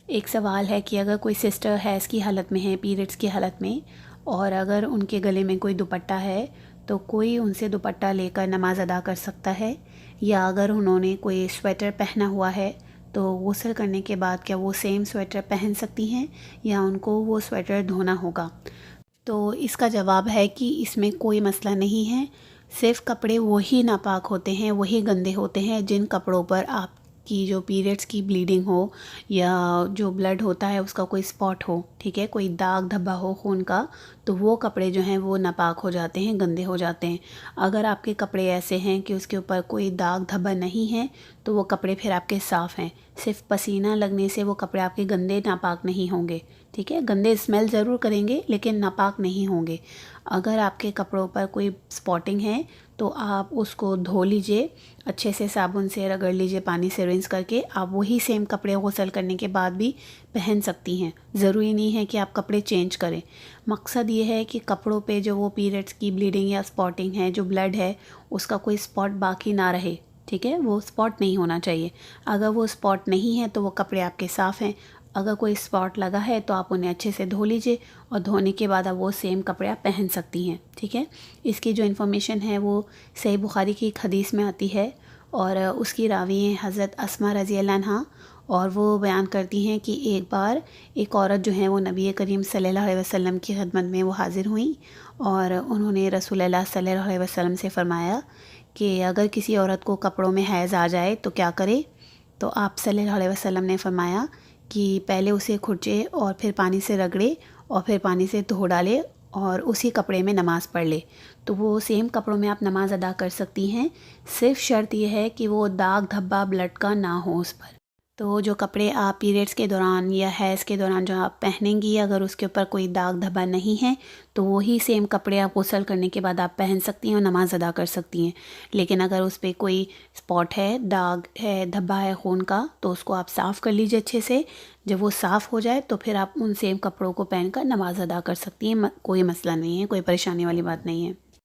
एक सवाल है कि अगर कोई सिस्टर हैज़ की हालत में है, पीरियड्स की हालत में, और अगर उनके गले में कोई दुपट्टा है तो कोई उनसे दुपट्टा लेकर नमाज़ अदा कर सकता है, या अगर उन्होंने कोई स्वेटर पहना हुआ है तो गुस्ल करने के बाद क्या वो सेम स्वेटर पहन सकती हैं या उनको वो स्वेटर धोना होगा। तो इसका जवाब है कि इसमें कोई मसला नहीं है। सिर्फ़ कपड़े वही नापाक होते हैं, वही गंदे होते हैं जिन कपड़ों पर आपकी जो पीरियड्स की ब्लीडिंग हो या जो ब्लड होता है उसका कोई स्पॉट हो, ठीक है, कोई दाग धब्बा हो खून का, तो वो कपड़े जो हैं वो नापाक हो जाते हैं, गंदे हो जाते हैं। अगर आपके कपड़े ऐसे हैं कि उसके ऊपर कोई दाग धब्बा नहीं है तो वो कपड़े फिर आपके साफ़ हैं। सिर्फ पसीना लगने से वो कपड़े आपके गंदे नापाक नहीं होंगे, ठीक है। गंदे स्मेल ज़रूर करेंगे लेकिन नापाक नहीं होंगे। अगर आपके कपड़ों पर कोई स्पॉटिंग है तो आप उसको धो लीजिए, अच्छे से साबुन से रगड़ लीजिए, पानी से रिंस करके। आप वही सेम कपड़े गुस्ल करने के बाद भी पहन सकती हैं। ज़रूरी नहीं है कि आप कपड़े चेंज करें। मकसद ये है कि कपड़ों पे जो वो पीरियड्स की ब्लीडिंग या स्पॉटिंग है, जो ब्लड है, उसका कोई स्पॉट बाकी ना रहे, ठीक है। वो स्पॉट नहीं होना चाहिए। अगर वो स्पॉट नहीं है तो वो कपड़े आपके साफ़ हैं। अगर कोई स्पॉट लगा है तो आप उन्हें अच्छे से धो लीजिए और धोने के बाद आप वो सेम कपड़े आप पहन सकती हैं, ठीक है। इसकी जो इन्फॉर्मेशन है वो सही बुखारी की एक हदीस में आती है और उसकी रावी हैं हज़रत अस्मा रज़ी अल्लाह अन्हा, और वो बयान करती हैं कि एक बार एक औरत जो है वो नबी करीम सल्लल्लाहु अलैहि वसल्लम की खिदमत में वो हाज़िर हुई और उन्होंने रसूलुल्लाह सल्लल्लाहु अलैहि वसल्लम से फ़रमाया कि अगर किसी औरत को कपड़ों में हैज़ आ जाए तो क्या करे। तो आप सल्लल्लाहु अलैहि वसल्लम ने फ़रमाया कि पहले उसे खुरचे और फिर पानी से रगड़े और फिर पानी से धो डाले और उसी कपड़े में नमाज़ पढ़ ले। तो वो सेम कपड़ों में आप नमाज़ अदा कर सकती हैं। सिर्फ़ शर्त यह है कि वो दाग धब्बा ब्लड का ना हो उस पर। तो जो कपड़े आप पीरियड्स के दौरान या हैज़ के दौरान जो आप पहनेंगी, अगर उसके ऊपर कोई दाग धब्बा नहीं है तो वही सेम कपड़े आप गुस्ल करने के बाद आप पहन सकती हैं और नमाज़ अदा कर सकती हैं। लेकिन अगर उस पर कोई स्पॉट है, दाग है, धब्बा है खून का, तो उसको आप साफ़ कर लीजिए अच्छे से। जब वो साफ़ हो जाए तो फिर आप उन सेम कपड़ों को पहनकर नमाज़ अदा कर सकती हैं। कोई मसला नहीं है, कोई परेशानी वाली बात नहीं है।